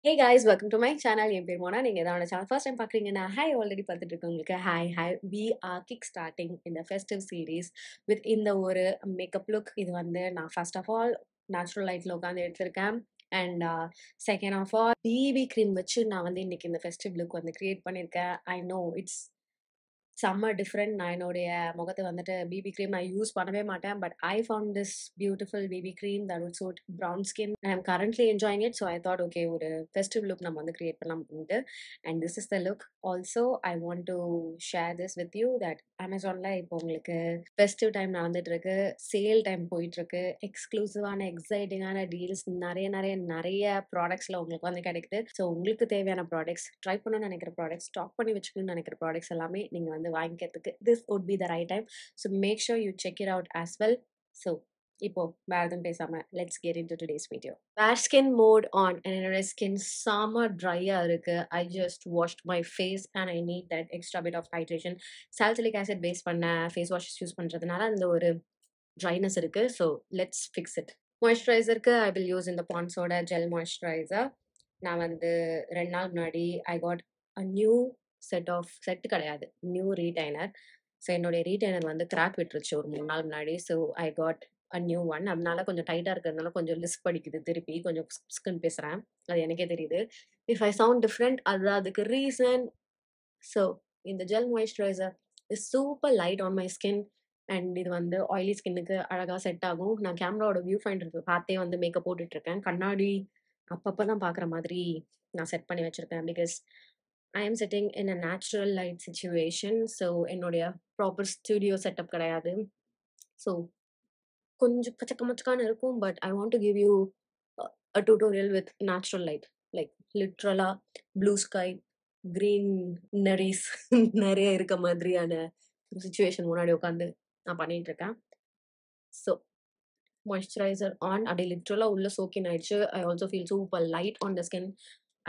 Hey guys, welcome to my channel. என் பேர் மோனா. நீங்க என்னோட சேனல் ஃபர்ஸ்ட் டைம் பார்க்குறீங்கன்னா, ஹாய் ஆல்ரெடி பார்த்துட்டு இருக்கவங்களுக்கு hi hi. We are kick starting in the festive series with இந்த ஒரு மேக்கப் லுக். இது வந்து நான் ஃபர்ஸ்ட் ஆஃப் ஆல் நேச்சுரல் லைட்ல உட்காந்து எடுத்திருக்கேன். And second of all BB cream வச்சு நான் வந்து இன்னைக்கு இந்த ஃபெஸ்டிவ் லுக் வந்து கிரியேட் பண்ணியிருக்கேன். ஐ நோ இட்ஸ் செம்ம டிஃப்ரெண்ட். நான் என்னுடைய முகத்தை வந்துட்டு பிபி க்ரீம் நான் யூஸ் பண்ணவே மாட்டேன். But I found this beautiful BP cream that would suit brown skin. I am currently enjoying it. So I thought, okay, ஒரு ஃபெஸ்டிவ் லுக் நம்ம வந்து கிரியேட் பண்ணலாம் அப்படின்ட்டு. And this is the look. Also I want to share this with you that அமேசானில் இப்போ உங்களுக்கு festive time நடந்துட்டு இருக்கு, சேல் டைம் போயிட்டு இருக்கு, எக்ஸ்க்ளூசிவான எக்ஸைட்டிங்கான டீல்ஸ் நிறைய நிறைய நிறைய ப்ராடக்ட்ஸில் உங்களுக்கு வந்து கிடைக்குது. ஸோ உங்களுக்கு தேவையான ப்ராடக்ட்ஸ், ட்ரை பண்ணணும்னு நினைக்கிற ப்ராடக்ட்ஸ், ஸ்டாக் பண்ணி வச்சுக்கணும்னு நினைக்கிற ப்ராடக்ட்ஸ் எல்லாமே நீங்கள் வந்து வாங்கிக்கிறதுக்கு this would be the right time. So make sure you check it out as well. So இப்போ வேற எதுவும் பேசாம let's get into today's video. Bare skin mode on and என்னோட ஸ்கின் செம ட்ரையா இருக்கு. I just washed my face and I need that extra bit of hydration. Salicylic acid base பண்ண face washes use பண்றதுனால அந்த ஒரு ட்ரைனஸ் இருக்கு. So let's fix it. மாய்ஸ்சரைசருக்கு ஐ வில் யூஸ் இந்த பான்ஸோட ஜெல் மாய்ஸ்சரைசர். நான் வந்து 2 நாள் முன்னாடி I got a new set கிடையாது, நியூ ரீடைனர். ஸோ என்னுடைய ரீடைனர் வந்து கிராக் விட்டுருச்சு ஒரு 3 நாள் முன்னாடி. So I got a new one. அதனால கொஞ்சம் டைட்டாக இருக்கிறதுனால கொஞ்சம் லிஸ்ப் படிக்குது, திருப்பி கொஞ்சம் ஸ்கின் பேசுகிறேன், அது எனக்கே தெரியுது. இஃப் ஐ சவுண்ட் டிஃப்ரெண்ட் அது அதுக்கு ரீசன். ஸோ இந்த gel moisturiser is super light on my skin. And இது வந்து ஆயிலி ஸ்கின்னுக்கு அழகாக செட் ஆகும். நான் கேமராவோட வியூ ஃபைண்டர் பார்த்தே வந்து மேக்கப் போட்டுட்ருக்கேன். கண்ணாடி அப்பப்போ தான் பார்க்குற மாதிரி நான் செட் பண்ணி வச்சுருக்கேன். Because I am setting in a natural light situation. So என்னுடைய ப்ராப்பர் ஸ்டுடியோ செட்டப் கிடையாது. ஸோ கொஞ்சம் கச்சக்க மச்சக்கான இருக்கும். But I want to give you a tutorial with natural light. Like லிட்ரலாக ப்ளூ ஸ்கை, கிரீன் நரிஸ் நிறைய இருக்க மாதிரியான ஒரு சுச்சுவேஷன் முன்னாடி உட்காந்து நான் பண்ணிட்டு இருக்கேன். ஸோ மாய்ஸ்சரைசர் ஆன், அப்படியே லிட்ரலாக உள்ள சோக்கின் ஆயிடுச்சு. I also feel super light on the skin.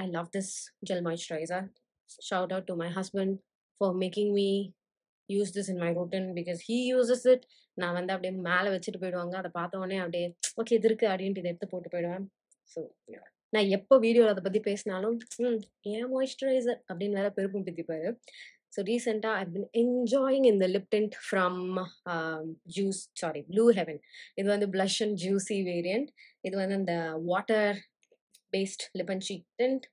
I love this gel moisturiser. Shout out to my husband for making me use this in my routine because he uses it. நான் வந்து அப்படியே மேலே வச்சுட்டு போயிடுவாங்க. அதை பார்த்த உடனே அப்படியே ஓகே இது இருக்கு அப்படின்ட்டு இதை எடுத்து போட்டு போயிடுவேன். ஸோ நான் எப்போ வீடியோவில் அதை பற்றி பேசினாலும் ஏன் மாய்ஸ்சரைசர் அப்படின்னு வேற பெருப்பும் பித்திப்பாரு. ஸோ ரீசெண்டாக ஐ பின் என்ஜாயிங் இந்த lip tint from Blue Heaven. இது வந்து blush அண்ட் ஜூசி வேரியண்ட். இது வந்து அந்த water based lip and cheek tint.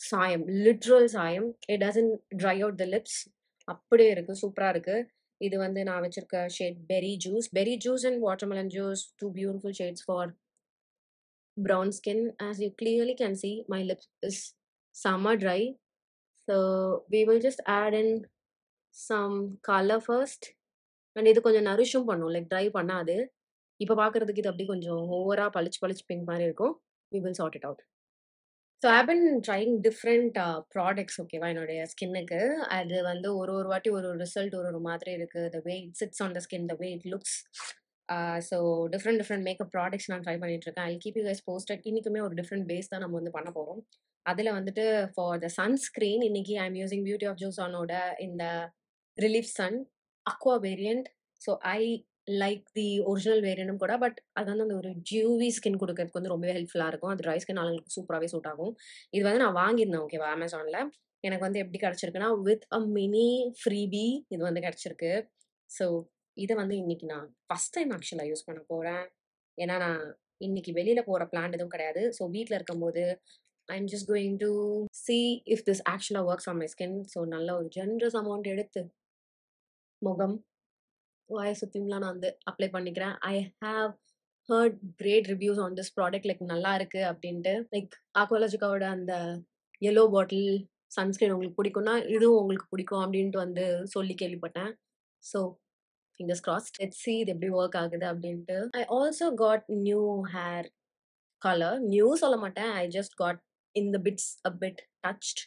சாயம், லிட்ரல் சாயம். It doesn't dry out the lips. அப்படியே இருக்கு, சூப்பராக இருக்கு. இது வந்து நான் வச்சிருக்க shade berry juice and watermelon juice, two beautiful shades for brown skin. As you clearly can see, my lips is summer dry. So we will just add in some color first. And இது கொஞ்சம் நரிஷும் பண்ணும், like try பண்ணாது. இப்போ பார்க்குறதுக்கு இது அப்படியே கொஞ்சம் ஓவராக பளிச்சு பளிச்சு பிங்க் மாதிரி இருக்கும். We will sort it out. So I been trying different products ஓகேவா என்னுடைய ஸ்கின்னுக்கு. அது வந்து ஒரு ஒரு வாட்டி ஒரு ஒரு ரிசல்ட் ஒரு ஒரு மாதிரி இருக்குது. The way it sits on the skin, the way it looks. So different makeup products நான் ட்ரை பண்ணிட்டுருக்கேன். I keep you guys posted. இன்றைக்குமே ஒரு டிஃப்ரெண்ட் பேஸ் தான் நம்ம வந்து பண்ண போகிறோம். அதில் வந்துட்டு ஃபார் த சன்ஸ்க்ரீன் இன்னைக்கு I am using beauty of ஜூஸானோட இந்த relief sun aqua variant. So I like the original வேரியண்டும் கூட. பட் அது வந்து அந்த ஒரு ஜியூவி ஸ்கின் கொடுக்கறதுக்கு வந்து ரொம்பவே ஹெல்ப்ஃபுல்லாக இருக்கும். அது ட்ரை ஸ்கின் ஆளுங்களுக்கு சூப்பராகவே சூட் ஆகும். இது வந்து நான் வாங்கியிருந்தேன் ஓகேவா அமேசானில். எனக்கு வந்து எப்படி கிடச்சிருக்குன்னா வித் அ மினி ஃப்ரீபி இது வந்து கிடச்சிருக்கு. ஸோ இதை வந்து இன்னைக்கு நான் ஃபஸ்ட் டைம் ஆக்சுவலாக யூஸ் பண்ண போகிறேன். ஏன்னா நான் இன்னைக்கு வெளியில் போகிற பிளான் எதுவும் கிடையாது. ஸோ வீட்டில் இருக்கும்போது I'm just going to see if this ஆக்சுவலாக works on my skin. So நல்ல ஒரு ஜென்ரஸ் அமௌண்ட் எடுத்து முகம் வாயை சுற்றிலாம் நான் வந்து அப்ளை பண்ணிக்கிறேன். I have heard great reviews on this product. Like நல்லா இருக்கு அப்படின்ட்டு. லைக் ஆக்வாலஜிக்காவோட அந்த எல்லோ பாட்டில் சன்ஸ்கிரீன் உங்களுக்கு பிடிக்கும்னா இதுவும் உங்களுக்கு பிடிக்கும் அப்படின்ட்டு வந்து சொல்லி கேள்விப்பட்டேன். So fingers crossed. Let's see இது எப்படி ஒர்க் ஆகுது அப்படின்ட்டு. I also got new hair colour. New சொல்ல மாட்டேன், I just got in the bits a bit touched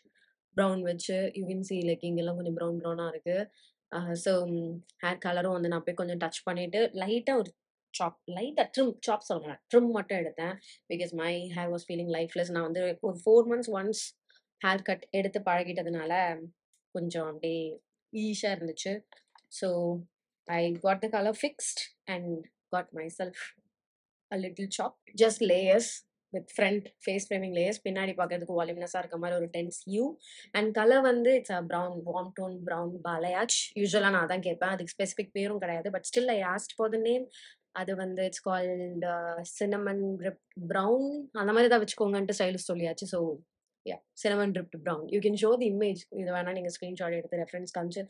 brown வச்சு. யூ கேன் see லைக் இங்கெல்லாம் கொஞ்சம் ப்ரௌனாக இருக்கு. ஸோ ஹேர் கலரும் வந்து நான் போய் கொஞ்சம் டச் பண்ணிட்டு லைட்டாக ஒரு ட்ரிம் சொல்கிறேன், ட்ரிம் மட்டும் எடுத்தேன். Because my hair was feeling lifeless. நான் வந்து ஒரு 4 months ஒன்ஸ் ஹேர் கட் எடுத்து பழகிட்டதுனால கொஞ்சம் அப்படியே ஈஸியாக இருந்துச்சு. So I got the colour fixed and got myself a little chop, just layers. வித் ஃப்ரண்ட் ஃபேஸ் ஃப்ரேமிங் லேயர்ஸ். பின்னாடி பார்க்கறதுக்கு வால்யூமினஸா இருக்க மாரி ஒரு டென்ஸ் ஹியூ. அண்ட் கலர் வந்து it's a brown, warm tone brown balayage. யூசுவலா நான் அதான் கேட்பேன். அதுக்கு ஸ்பெசிஃபிக் பேரும் கிடையாது. But still I asked for the name. அது வந்து it's called cinnamon dripped brown. அந்த மாரி தான் வச்சுக்கோங்கன்ட்டு ஸ்டைலிஸ்ட் சொல்லியாச்சு. So yeah, cinnamon dripped brown. You can show the image. இது வேணா நீங்க ஸ்கிரீன்ஷாட் எடுத்து ரெஃபரன்ஸ் காமிச்சு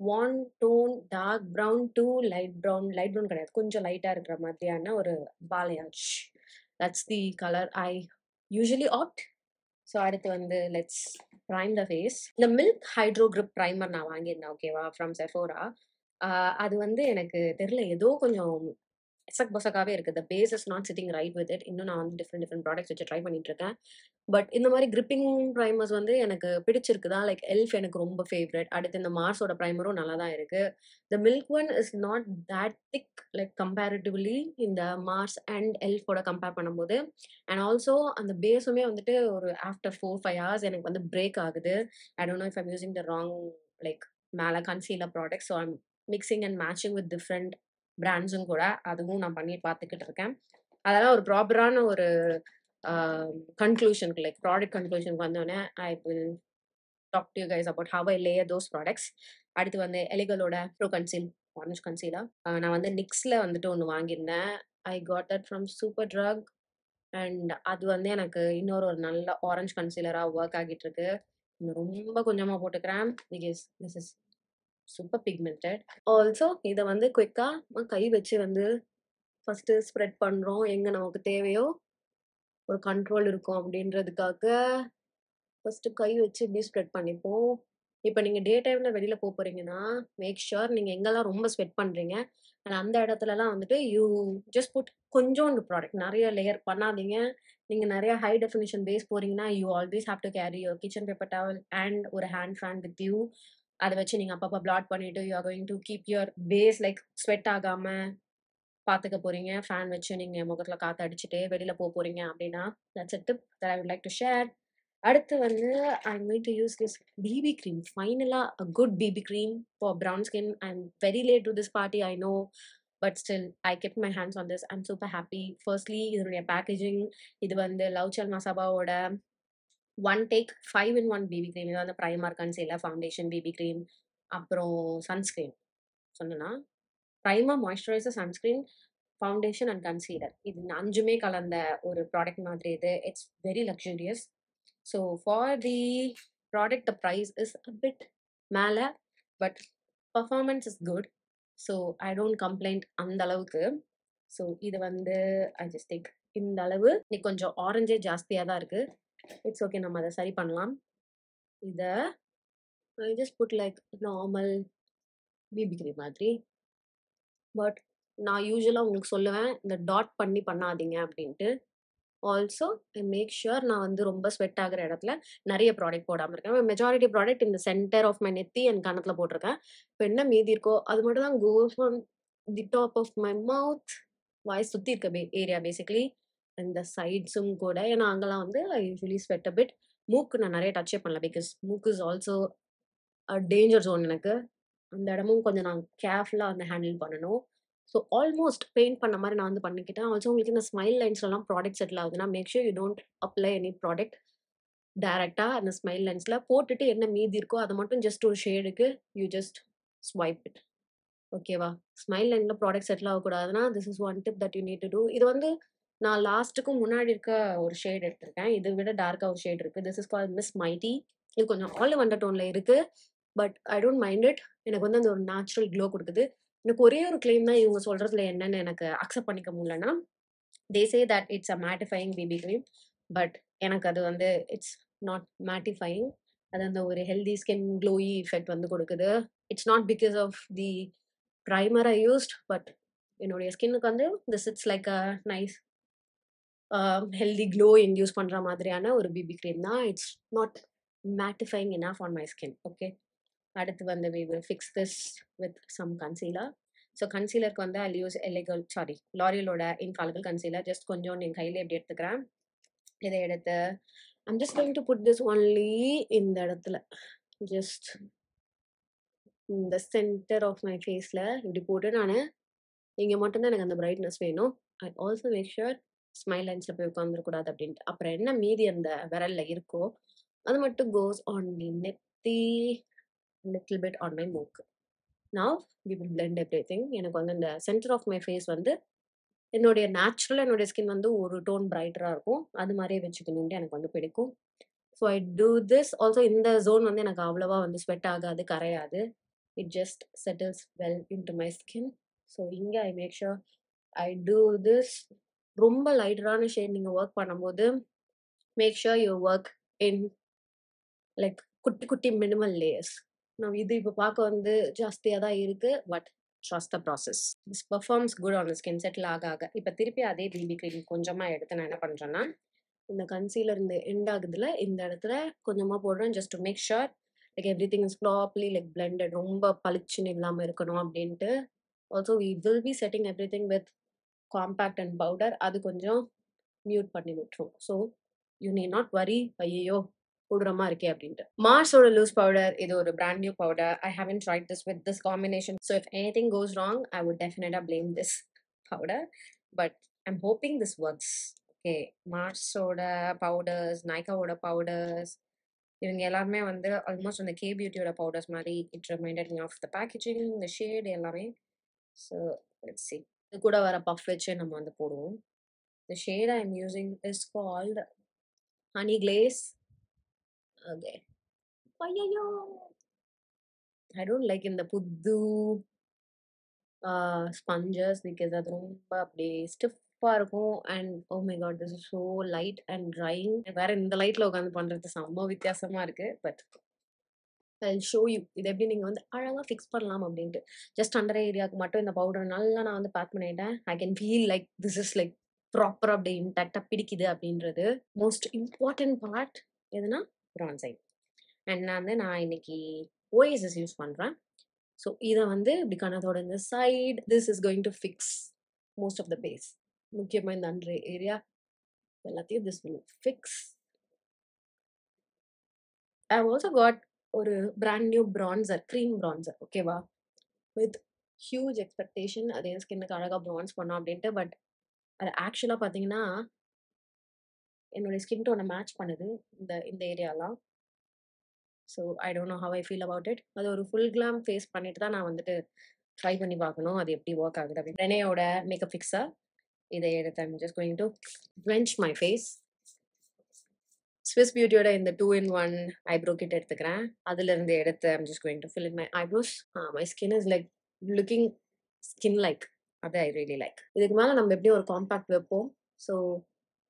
warm tone dark brown to light brown. Light brown கிடையாது. கொஞ்சம் லைட்டா இருக்கிற மாதிரியான ஒரு balayage. That's the colour I usually opt. So அடுத்து வந்து லெட்ஸ் ப்ரைம் த ஃபேஸ். இந்த மில்க் ஹைட்ரோ கிரிப் ப்ரைமர் நான் வாங்கியிருந்தேன் ஓகேவா, ஃப்ரம் செஃபோரா. அது வந்து எனக்கு தெரியல, ஏதோ கொஞ்சம் எசக் பொசக்காவே இருக்கு. The base is not sitting right with it. இன்னும் நான் வந்து டிஃப்ரெண்ட் டிஃப்ரெண்ட் ப்ராடக்ட்ஸ் வச்சு ட்ரை பண்ணிட்டு இருக்கேன். பட் இந்த மாதிரி கிரிப்பிங் ப்ரைமர்ஸ் வந்து எனக்கு பிடிச்சிருக்கு தான். லைக் எல்ஃப் எனக்கு ரொம்ப ஃபேவரட். அடுத்து இந்த மார்ஸோட ப்ரைமரும் நல்லா தான் இருக்கு. The milk one is not that thick like comparatively இந்த மார்ஸ் அண்ட் எல்ஃபோட கம்பேர் பண்ணும்போது. அண்ட் ஆல்சோ அந்த பேஸுமே வந்துட்டு ஒரு ஆஃப்டர் 4-5 ஹவர்ஸ் எனக்கு வந்து பிரேக் ஆகுது. I don't know if I'm using the wrong like மேலே concealer product. So I'm mixing and matching with different பிராண்ட்ஸும் கூட. அதுவும் நான் பண்ணி பார்த்துக்கிட்டு இருக்கேன். அதெல்லாம் ஒரு ப்ராப்பரான ஒரு கன்க்ளூஷனுக்கு லைக் ப்ராடக்ட் கன்க்ளூஷனுக்கு வந்தோடனே I will talk to you guys about how I layer those products. அடுத்து வந்து எலிகலோட ப்ரோ கன்சீல் ஆரஞ்ச் கன்சீலா. நான் வந்து நிக்ஸ்ல வந்துட்டு ஒன்று வாங்கியிருந்தேன். I got that from Superdrug. And அது வந்து எனக்கு இன்னொரு ஒரு நல்ல ஆரஞ்ச் கன்சீலராக ஒர்க் ஆகிட்டு இருக்கு. இன்னும் ரொம்ப கொஞ்சமாக போட்டுக்கிறேன் because this is super pigmented. Also இதை வந்து குயிக்காக கை வச்சு வந்து ஃபர்ஸ்ட் ஸ்ப்ரெட் பண்றோம். எங்க நமக்கு தேவையோ ஒரு கண்ட்ரோல் இருக்கும் அப்படின்றதுக்காக ஃபர்ஸ்ட் கை வச்சு இப்படி ஸ்ப்ரெட் பண்ணிப்போம். இப்போ நீங்க டே டைம்ல வெளியில போறீங்கன்னா மேக் ஷுர் நீங்க எங்கெல்லாம் ரொம்ப ஸ்வெட் பண்றீங்க அண்ட் அந்த இடத்துலலாம் வந்துட்டு யூ ஜஸ்ட் புட் கொஞ்சோண்டு ப்ராடக்ட். நிறைய லேயர் பண்ணாதீங்க. நீங்க நிறைய ஹை டெஃபினிஷன் பேஸ் போறீங்கன்னா you always have to carry your kitchen paper towel and ஒரு ஹேண்ட் ஃபேன் வித் யூ. அதை வச்சு நீங்க அப்பப்போ பிளாட் பண்ணிட்டு you are going to keep your base like sweat ஆகாம பார்த்துக்க போறீங்க. ஃபேன் வச்சு நீங்க முகத்துல காத்து அடிச்சுட்டே வெளியில போறீங்க அப்படின்னா that's a tip that I would like to share. அடுத்து வந்து I'm going to use this BB cream. ஃபைனலா a good BB cream for brown skin. I'm very late to this party, I know, but still I kept my hands on this. I'm super happy. Firstly இதனுடைய packaging. இது வந்து Lovechild மசாபாவோட one take 5-in-1 BB cream. இது வந்து primer, concealer, foundation, BB cream, அப்புறம் sunscreen. சொன்னா primer, moisturiser, sunscreen, foundation and concealer. இது 5மே கலந்த ஒரு ப்ராடக்ட் மாதிரி இது. It's very luxurious. So for the product the price is a bit மேலே, but performance is good. So I don't complaint அந்த அளவுக்கு. ஸோ இது வந்து ஐ ஜஸ்ட் திங்க் இந்த அளவு நீ கொஞ்சம் ஆரஞ்சே ஜாஸ்தியாக தான் இருக்கு. இட்ஸ் ஓகே, நம்ம அதை சரி பண்ணலாம். இதை I just put like normal BB cream மாதிரி. பட் நான் யூசுவலாக உங்களுக்கு சொல்லுவேன் இந்த டாட் பண்ணி பண்ணாதீங்க அப்படின்ட்டு. ஆல்சோ ஐ மேக் ஷுர் நான் வந்து ரொம்ப ஸ்வெட் ஆகிற இடத்துல நிறைய ப்ராடக்ட் போடாமல் இருக்கேன். மெஜாரிட்டி ப்ராடக்ட் இந்த சென்டர் ஆஃப் மை நெத்தி அண்ட் கணத்தில் போட்டிருக்கேன். இப்போ என்ன மீதி இருக்கோ அது மட்டும் தான் goes on the top of my mouth. வாய் சுற்றி இருக்க ஏரியா பேசிக்லி இந்த சைட்ஸும் கூட. ஏன்னா அங்கெல்லாம் வந்து ஐ யூஸ்வலி ஸ்வெட் அ பிட். மூக்கு நான் நிறைய டச்சே பண்ணல பிகாஸ் மூக்கு இஸ் ஆல்சோ டேஞ்சர் ஜோன் எனக்கு. அந்த இடமும் கொஞ்சம் நான் கேர்ஃபுல்லாக வந்து ஹேண்டில் பண்ணணும். ஸோ ஆல்மோஸ்ட் பெயிண்ட் பண்ண மாதிரி நான் வந்து பண்ணிக்கிட்டேன். ஆல்சோ உங்களுக்கு இந்த ஸ்மைல் லைன்ஸ்லாம் ப்ராடக்ட் செட்டில் ஆகுதுன்னா make sure you don't apply any product டைரெக்டாக அந்த ஸ்மைல் லைன்ஸில் போட்டுட்டு என்ன மீதி இருக்கோ அதை மட்டும் ஜஸ்ட் ஒரு ஷேடுக்கு யூ ஜஸ்ட் ஸ்வைப் இட். ஓகேவா? ஸ்மைல் லைனில் ப்ராடக்ட் செட்டில் ஆகக்கூடாதுன்னா this is one tip that you need to do. இது வந்து நான் லாஸ்ட்டுக்கும் முன்னாடி இருக்க ஒரு ஷேட் எடுத்திருக்கேன். இதை விட டார்க்காக ஒரு ஷேட் இருக்குது. This is call miss mighty. இது கொஞ்சம் ஆலிவ் அண்டர் டோனில் இருக்குது. But I don't mind it. எனக்கு வந்து அந்த ஒரு நேச்சுரல் க்ளோ கொடுக்குது. எனக்கு ஒரே ஒரு கிளைம் தான் இவங்க சொல்றதுல என்னன்னு எனக்கு அக்செப்ட் பண்ணிக்க முடியலன்னா, they say that it's a mattifying BB cream. But எனக்கு அது வந்து இட்ஸ் நாட் மேட்டிஃபையிங். அது அந்த ஒரு ஹெல்தி ஸ்கின் க்ளோயி எஃபெக்ட் வந்து கொடுக்குது. It's not because of the primer I used, but என்னுடைய ஸ்கின்னுக்கு வந்து this it's like a nice healthy glow induce பண்ணுற மாதிரியான ஒரு பிபி கிரீம் தான். It's not mattifying enough on my skin. Okay, அடுத்து வந்து we will fix this with some concealer. So கன்சீலருக்கு வந்து I'll use லாரியலோட இன்ஃபாலிபிள் கன்சீலர். ஜஸ்ட் கொஞ்சம் என் கையில் எப்படி எடுத்துக்கிறேன். இதை எடுத்து I'm just going to put this only இந்த இடத்துல ஜஸ்ட் இந்த சென்டர் ஆஃப் மை ஃபேஸில் இப்படி போட்டு நான் இங்கே மட்டும்தான் எனக்கு அந்த பிரைட்னஸ் வேணும். I also make sure smile லைன்ஸ்ல போய் உட்காந்துடக்கூடாது அப்படின்ட்டு. அப்புறம் என்ன மீதி அந்த விரல்ல இருக்கோ அது மட்டும் கோஸ் ஆன் தி நெத்தி, லிட்டில் பிட் ஆன் மை மூக்கு. Now we will blend everything. எனக்கு வந்து இந்த சென்டர் ஆஃப் மை ஃபேஸ் வந்து என்னுடைய நேச்சுரலா என்னுடைய ஸ்கின் வந்து ஒரு டோன் பிரைட்டரா இருக்கும். அது மாதிரியே வச்சுக்கணும்னு எனக்கு வந்து பிடிக்கும். So I do this also. இந்த ஜோன் வந்து எனக்கு அவ்வளவா வந்து ஸ்வெட் ஆகாது, கரையாது. It just settles well into my skin. So இங்க I make sure I do this. ரொம்ப லைட்டரான ஷேட் நீங்க ஒர்க் பண்ணும்போது make sure you work in like குட்டி குட்டி மினிமல் லேயர்ஸ். நான் இது இப்போ பார்க்க வந்து ஜாஸ்தியா தான் இருக்கு. But trust the process. This performs good on skin settle ஆக ஆக. இப்போ திருப்பி அதே பிபி கிரீம் கொஞ்சமா எடுத்து நான் என்ன பண்றேன்னா, இந்த கன்சீலர் இந்த எண்ட் ஆகுதுல இந்த இடத்துல கொஞ்சமா போடுறேன். Just to make sure like everything is properly like blended. ரொம்ப பளிச்சுன்னு இல்லாம இருக்கணும் அப்படின்ட்டு. Also we will be setting everything with compact and powder. அது கொஞ்சம் மியூட் பண்ணி விட்டுரும். So you need not worry, ஐயோ கொடூரமா இருக்கே அப்படின்ட்டு. மார்ஸோட லூஸ் பவுடர், இது ஒரு brand new powder. I haven't tried this with this combination. So if anything goes wrong I would டெஃபினட்டா blame this powder. But I'm hoping this works. Okay, மார்ஸோட powders, நைக்காவோட powders, இவங்க எல்லாருமே வந்து ஆல்மோஸ்ட் அந்த K பியூட்டியோட பவுடர்ஸ் மாதிரி. It reminded me of the packaging, இந்த ஷேட் எல்லாமே. So let's see. இது கூட வர பஃப் வச்சு நம்ம வந்து போடுவோம். The shade I'm using is called Honey Glaze. Okay. ஐயையோ! I don't like இந்த புது ஸ்பஞ்சஸ் பிகாஸ் அது ரொம்ப அப்படியே ஸ்டிஃபா இருக்கும். And oh my god, this is so light and drying. வேற இந்த லைட்ல உட்காந்து பண்றது செம்ம வித்தியாசமா இருக்கு. பட் ஐல் ஷோ யூ இது எப்படி நீங்க வந்து அழகா ஃபிக்ஸ் பண்ணலாம் அப்படின்ட்டு. ஜஸ்ட் அண்டர் ஏரியாவுக்கு மட்டும் இந்த பவுடர் நல்லா நான் வந்து பேக் பண்ணிட்டேன். I can feel like this is like ப்ராப்பரா அப்படியே இன்டாக்டா பிடிக்குது அப்படின்றது. மோஸ்ட் இம்பார்ட்டன்ட் பார்ட் எதுனா பிரான்சைங். அண்ட் நான் இன்னைக்கு ஓஎஸ்எஸ் யூஸ் பண்றேன். ஸோ இதை வந்து இப்படி கண்ணத்தோட இந்த side this is going to fix most of the base. முக்கியமாக இந்த அண்டர் ஏரியா எல்லாத்தையும் this will fix. I also got ஒரு brand new bronzer, cream bronzer. ஓகேவா, வித் ஹியூஜ் எக்ஸ்பெக்டேஷன் அது என் ஸ்கின்னுக்கு அழகாக ப்ரான்ஸ் பண்ணோம் அப்படின்ட்டு. பட் அது ஆக்சுவலாக பார்த்தீங்கன்னா என்னுடைய ஸ்கின் டோனை மேட்ச் பண்ணுது இந்த இந்த ஏரியாலாம். So I don't know how I feel about it. அது ஒரு ஃபுல் கிளாம் ஃபேஸ் பண்ணிட்டு தான் நான் வந்துட்டு ட்ரை பண்ணி பார்க்கணும் அது எப்படி ஒர்க் ஆகுது அப்படின்னு. ரெனேயோட மேக்கப் ஃபிக்ஸர் இதை எடுத்து I'm just going to drench my face. Swiss பியூட்டியோட இந்த 2-in-1 ஐப்ரோ கிட் எடுத்துக்கிறேன். அதுல இருந்து எடுத்து I'm just going to fill in my eyebrows. My skin is like looking skin like. அது ஐ ரியலி லைக். இதுக்கு மேலே நம்ம எப்படி ஒரு காம்பேக்ட் வைப்போம். ஸோ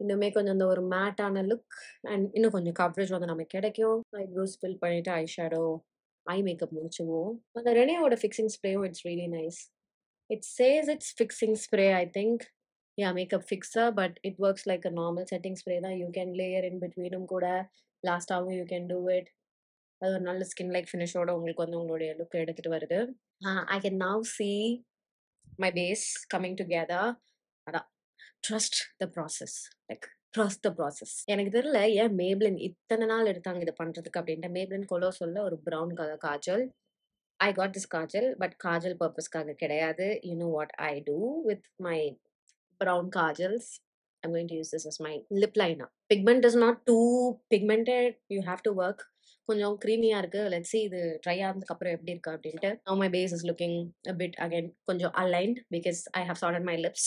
இன்னுமே கொஞ்சம் அந்த ஒரு மேட்டான லுக் அண்ட் இன்னும் கொஞ்சம் கவரேஜ் வந்து நமக்கு கிடைக்கும். ஐப்ரோஸ் ஃபில் பண்ணிட்டு ஐ ஷேடோ ஐ மேக்கப் முடிச்சுவோம். அந்த ரெனேயோட ஃபிக்ஸிங் ஸ்ப்ரேயும் it's really nice. It says it's fixing spray. I think makeup fixer, but it works like a normal setting spray தான். யூ கேன் லேயர் இன் பிட்வீனும் கூட. லாஸ்டாகவும் யூ கேன் டூ இட். அது ஒரு நல்ல ஸ்கின் லைக் ஃபினிஷோட உங்களுக்கு வந்து உங்களுடைய லுக் எடுத்துட்டு வருது. I can now see my base coming together. அதான் trust the process. Like trust the process. எனக்கு தெரியல ஏன் மேப்ளின் இத்தனை நாள் எடுத்தாங்க இதை பண்றதுக்கு அப்படின்ட்டு. மேப்ளின் கொலோசோல்ல ஒரு brown colour kajal. I got this kajal, but kajal பர்பஸ்க்காக கிடையாது. You know what I do with my brown kajals. I'm going to use this as my lip liner. Pigment is not too pigmented. You have to work. கொஞ்சம் க்ரீமியா இருக்கு. Let's see இது try ஆனதுக்கு அப்புறம் எப்படி இருக்கு அப்படின்ட்டு. Now my base is looking a bit again கொஞ்சம் aligned because I have sorted my lips.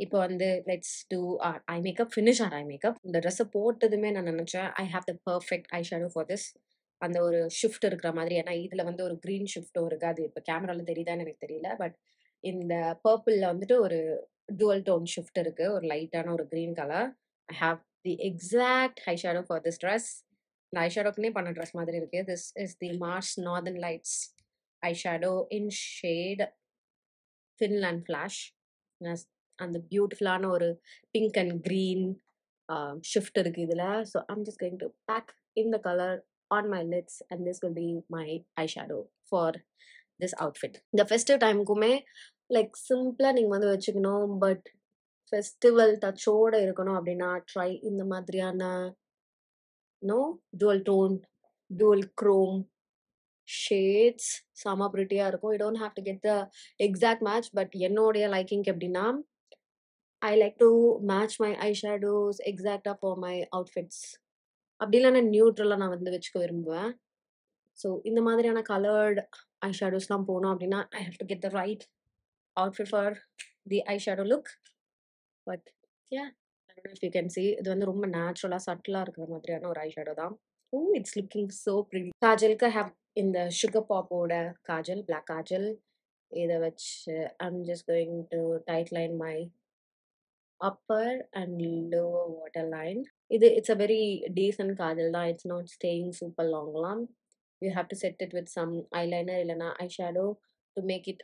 இப்போ வந்து let's do our eye makeup, finish our eye makeup. இந்த ட்ரெஸ்ஸை போட்டதுமே நான் நினைச்சேன் I have the perfect eyeshadow for this. அந்த ஒரு shift இருக்கிற மாதிரி. ஏன்னா இதுல வந்து ஒரு க்ரீன் ஷிஃப்ட்டும் இருக்கு. அது இப்போ கேமரால தெரியுதான்னு எனக்கு தெரியல. பட் இந்த பர்பிள்ல வந்துட்டு ஒரு dual tone shift இருக்கு. ஒரு லைட்டான ஒரு green colour. I have the exact eyeshadow for this dress. இந்த ஐஷேடோக்குனே பண்ண ட்ரெஸ் மாதிரி இருக்கு. This is the Mars Northern Lights eyeshadow in shade Finland Flash. அந்த பியூட்டிஃபுல்லான ஒரு பிங்க் அண்ட் கிரீன் ஷிஃப்ட் இருக்கு இதுல. So I'm just going to pack in the color on my lids and this will be my eyeshadow for this outfit. இந்த festive டைமுக்குமே like சிம்பிளா நீங்க வந்து வச்சுக்கணும். பட் ஃபெஸ்டிவல் டச்சோட இருக்கணும் அப்படின்னா ட்ரை இந்த மாதிரியான dual tone, dual chrome shades. செம பிரிட்டியா இருக்கும். You don't have to get the exact match, but என்னோடைய லைக்கிங்க்கு எப்படின்னா I like to match my eyeshadows exactly for my outfits. அப்படி இல்லைன்னா நியூட்ரலாக நான் வந்து வச்சுக்க விரும்புவேன். ஸோ இந்த மாதிரியான கலர்டு ஐஷேடோஸ்லாம் போனோம் அப்படின்னா I have to get the right outfit for the eyeshadow look. But yeah, I don't know if you can see, இது வந்து ரொம்ப நேச்சுரலா சட்டிலா இருக்கிற மாதிரியான ஒரு ஐஷேடோ தான். Oh, it's looking so pretty. காஜலுக்கு have இந்த சுகர் பாப்போட காஜல், black காஜல். இதை வச்சு I'm just going to tight line my upper and lower waterline. It's a very decent kajal தான். It's not staying super long. You have to set it with some eyeliner இல்லைனா eyeshadow to make it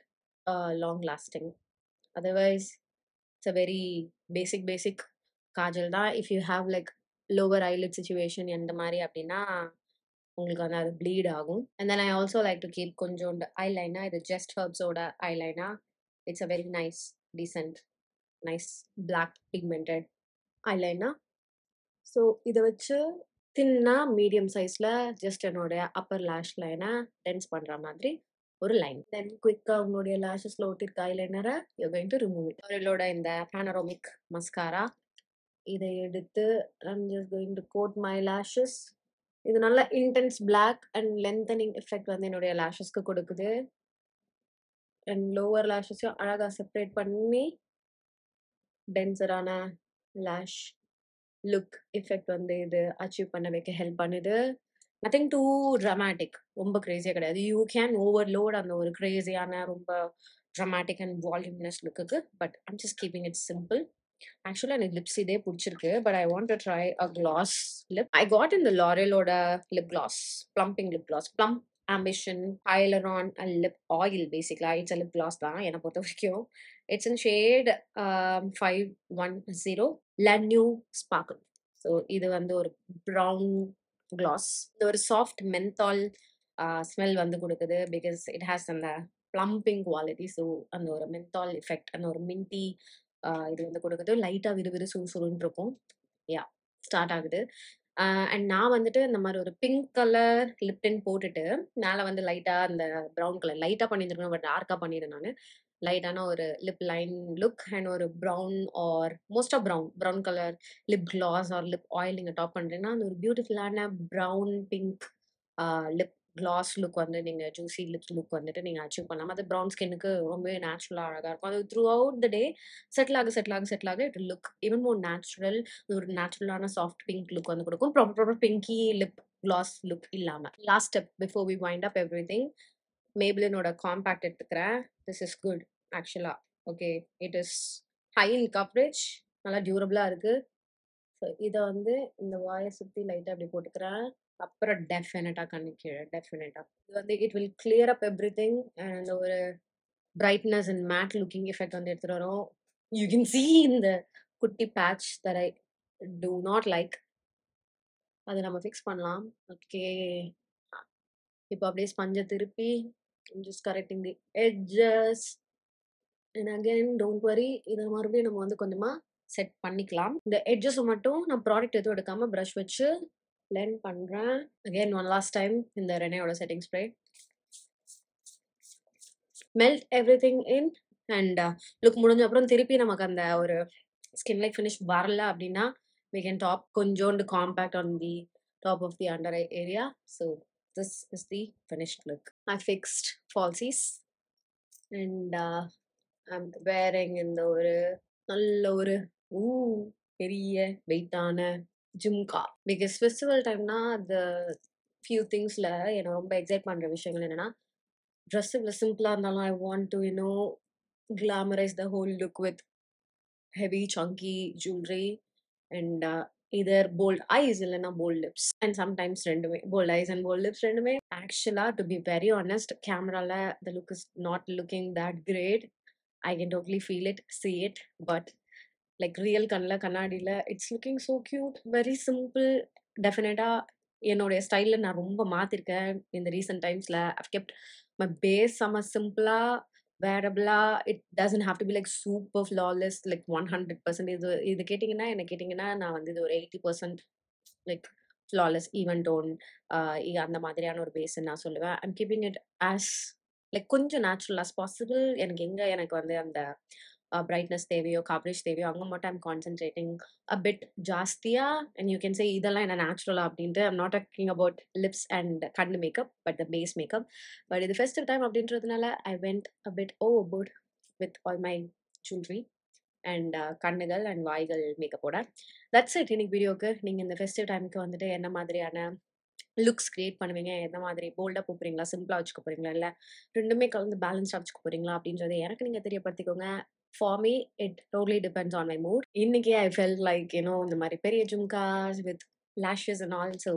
long lasting. Otherwise it's a very basic kajal தான். If you have like lower eyelid situation எந்த மாதிரி அப்படின்னா உங்களுக்கு வந்து அது bleed ஆகும். And then I also like to keep கொஞ்சோண்டு eyeliner. இது Just Herbs ஓட eyeliner. It's a very nice black pigmented eyeliner. So இதை வச்சு தின்னா மீடியம் சைஸில் ஜஸ்ட் என்னுடைய அப்பர் லேஷ் லைனை டென்ஸ் பண்ணுற மாதிரி ஒரு லைன். தென் குயிக்காக உங்களுடைய லேஷஸில் ஒட்டிருக்க ஐலைனரை you going to remove it. அவர்களோட இந்த பேனரோமிக் மஸ்காரா இதை எடுத்து I'm just going to coat my lashes. இது நல்ல intense black and lengthening effect வந்து என்னுடைய லேஷஸ்க்கு கொடுக்குது. அண்ட் லோவர் லேஷஸையும் அழகாக செப்பரேட் பண்ணி டென்சரான லேஷ் லுக் எஃபெக்ட் வந்து இது அச்சீவ் பண்ண வைக்க ஹெல்ப் பண்ணுது. நத்திங் டூ ட்ராமேட்டிக், ரொம்ப கிரேசியாக கிடையாது. யூ கேன் ஓவர்லோட் அந்த ஒரு கிரேசியான ரொம்ப ட்ராமேட்டிக் அண்ட் வால்யூம்னஸ் லுக்குக்கு. But I'm just keeping it simple. ஆக்சுவலாக எனக்கு லிப்ஸ் இதே பிடிச்சிருக்கு. But I want to try a gloss lip. I got இந்த லாரியலோட lip gloss, plumping lip gloss, plump ambition hyaluron lip oil. பேசிக்கலா இட்ஸ் அ லிப் கிளாஸ் தான் என்னை பொறுத்த வரைக்கும். இட்ஸ் இன் ஷேட் 510 லன்யூ ஸ்பார்க்கிள். ஸோ இது வந்து ஒரு ப்ரௌன் கிளாஸ். இது ஒரு சாஃப்ட் மென்தால் ஸ்மெல் வந்து கொடுக்குது. பிகாஸ் இட் ஹேஸ் அந்த பிளம்பிங் குவாலிட்டி. ஸோ அந்த ஒரு மென்தால் எஃபெக்ட், அந்த ஒரு மின்டி இது வந்து கொடுக்குது. லைட்டாக விறுவிறு சுறுசுறுன்னு இருக்கும். யா, ஸ்டார்ட் ஆகுது. அண்ட் நான் வந்துட்டு இந்த மாதிரி ஒரு பிங்க் கலர் லிப்டின் போட்டுட்டு மேலே வந்து லைட்டாக அந்த ப்ரௌன் கலர் லைட்டாக பண்ணியிருக்கணும். பட் டார்க்காக பண்ணிடுறேன் நான். லைட்டான ஒரு லிப் லைன் லுக் அண்ட் ஒரு brown or most of brown colour lip gloss or lip oil நீங்கள் டாப் பண்ணுறீங்கன்னா அந்த ஒரு பியூட்டிஃபுல்லான brown pink lip gloss look வந்து நீங்கள் ஜூசி லிப் லுக் வந்துட்டு நீங்கள் அச்சீவ் பண்ணலாம். அது ப்ரௌன் ஸ்கின்னுக்கு ரொம்பவே நேச்சுரலாக அழகாக இருக்கும். அது throughout the day settle ஆக it look even more natural. ஒரு நேச்சுரலான சாஃப்ட் பிங்க் லுக் வந்து கொடுக்கும். Proper pinky lip gloss look இல்லாமல். Last step before we wind up everything, மேப்ளினோட காம்பேக்ட் எடுத்துக்கிறேன். திஸ் இஸ் குட் ஆக்சுவலா. Okay, it is high in coverage, நல்லா டியூரபிளாக இருக்குது. ஸோ இதை வந்து இந்த வாயை சுற்றி லைட்டாக அப்படி போட்டுக்கிறேன். அப்புறம் டெஃபினட்டாக கண்ணு கீழே டெஃபினட்டாக இது வந்து it will clear up everything. And ஒரு brightness and matte looking effect வந்து எடுத்துகிட்டு வரும். யூ கேன் சி இந்த குட்டி patch that I do not like. அதை நம்ம ஃபிக்ஸ் பண்ணலாம். ஓகே, இப்போ அப்படியே ஸ்பஞ்சை திருப்பி just correcting the edges. And again don't worry, இதை மறுபடியும் நம்ம வந்து கொஞ்சமாக செட் பண்ணிக்கலாம். இந்த எட்ஜஸை மட்டும் நான் ப்ராடக்ட் எதுவும் எடுக்காமல் ப்ரஷ் வச்சு blend பண்ணுறேன். அகெயின் ஒன் லாஸ்ட் டைம் இந்த ரெனேயோட setting spray. Melt everything in and look முடிஞ்ச அப்புறம் திருப்பி நமக்கு அந்த ஒரு ஸ்கின் லைக் ஃபினிஷ் வரல அப்படின்னா we can top கொஞ்சோண்டு compact on the top of the under eye area. So this is the finished look. I fixed falsies and I'm wearing இந்த ஒரு நல்ல ஒரு பெரிய வெயிட்டான ஜிம்கா. பிகாஸ் ஃபெஸ்டிவல் டைம்னா த ஃபியூ திங்ஸில் என்னை ரொம்ப எக்ஸைட் பண்ணுற விஷயங்கள் என்னென்னா, ட்ரெஸ் இவ்வளோ சிம்பிளாக இருந்தாலும் I want to glamorize the whole look with heavy chunky jewellery and either bold eyes இல்லைன்னா bold lips and sometimes ரெண்டுமே bold eyes and bold lips ரெண்டுமே. ஆக்சுவலாக டு பி வெரி ஆனஸ்ட், கேமராவில் the look is not looking that great. I can totally feel it, see it, but like real கண்ணாடியில் it's looking so cute, very simple. டெஃபினட்டாக என்னுடைய ஸ்டைலில் நான் ரொம்ப மாற்றிருக்கேன் இந்த ரீசெண்ட் டைம்ஸில். I've kept my base செம்ம சிம்பிளாக wearable-ஆ. it doesn't have to be like super flawless like 100%. இது கேட்டிங்கன்னா நான் வந்து இது ஒரு 80% like flawless even tone அந்த மாதிரியான ஒரு பேஸ் நான் சொல்லுவேன். I'm keeping it as like கொஞ்சம் natural as possible. எனக்கு வந்து அந்த பிரைட்னஸ் தேவையோ கவரேஜ் தேவையோ அங்கே மட்டும் ஐம் கான்சென்ட்ரேட்டிங் அ பிட் ஜாஸ்தியாக அண்ட் யூ கேன் சே இதெல்லாம் என்ன நேச்சுரலா அப்படின்ட்டு I'm not talking about lips and கண்ணு makeup but the base makeup but இது ஃபெஸ்டிவ் டைம் அப்படின்றதுனால I went a bit overboard with all my jewellery and கண்ணுகள் and வாய்கள் மேக்கப்போட. தட்ஸ் இட் இன்னைக்கு வீடியோக்கு. நீங்கள் இந்த ஃபெஸ்டிவ் டைமுக்கு வந்துட்டு என்ன மாதிரியான லுக்ஸ் கிரியேட் பண்ணுவீங்க, எந்த மாதிரி போல்டாக போகிறீங்களா, சிம்பிளாக வச்சுக்க போகிறீங்களா, இல்லை ரெண்டுமே கலந்து பேலன்ஸ்டாக வச்சுக்க போகிறீங்களா அப்படின்றத எனக்கு நீங்கள் தெரியப்படுத்திக்கோங்க. For me it totally depends on my mood. இன்னைக்கு ஐ ஃபெல்ட் லைக் இந்த மாதிரி பெரிய jhumkas with lashes and all. So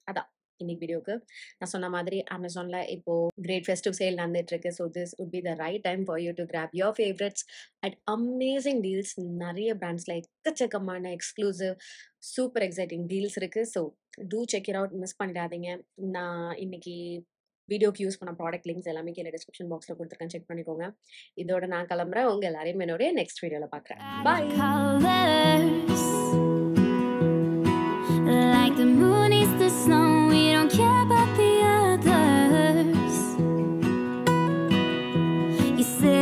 அதான் இன்னைக்கு வீடியோக்கு. நான் சொன்ன மாதிரி அமேசான்ல இப்போ கிரேட் ஃபெஸ்டிவ் சேல் நடந்துட்டு இருக்கு. So this would be the right time for you to grab your favorites at amazing deals. நிறைய பிராண்ட்ஸ்ல எக்கச்சக்கமான எக்ஸ்க்ளூசிவ் சூப்பர் எக்ஸைட்டிங் டீல்ஸ் இருக்கு. So do check it out, miss பண்ணிடாதீங்க. நான் இன்னைக்கு வீடியோக்கு யூஸ் பண்ண ப்ராடக்ட் லிங்க்ஸ் எல்லாமே கீழே டிஸ்கிரிப்ஷன் பாக்ஸில் கொடுத்துருக்கேன், செக் பண்ணிக்கோங்க. இதோட நான் கிளம்புறேன். உங்க எல்லாரையும் என்னுடைய நெக்ஸ்ட் வீடியோவில் பார்க்குறேன். பாய். Like the moon is the snow, we don't care about the others. You say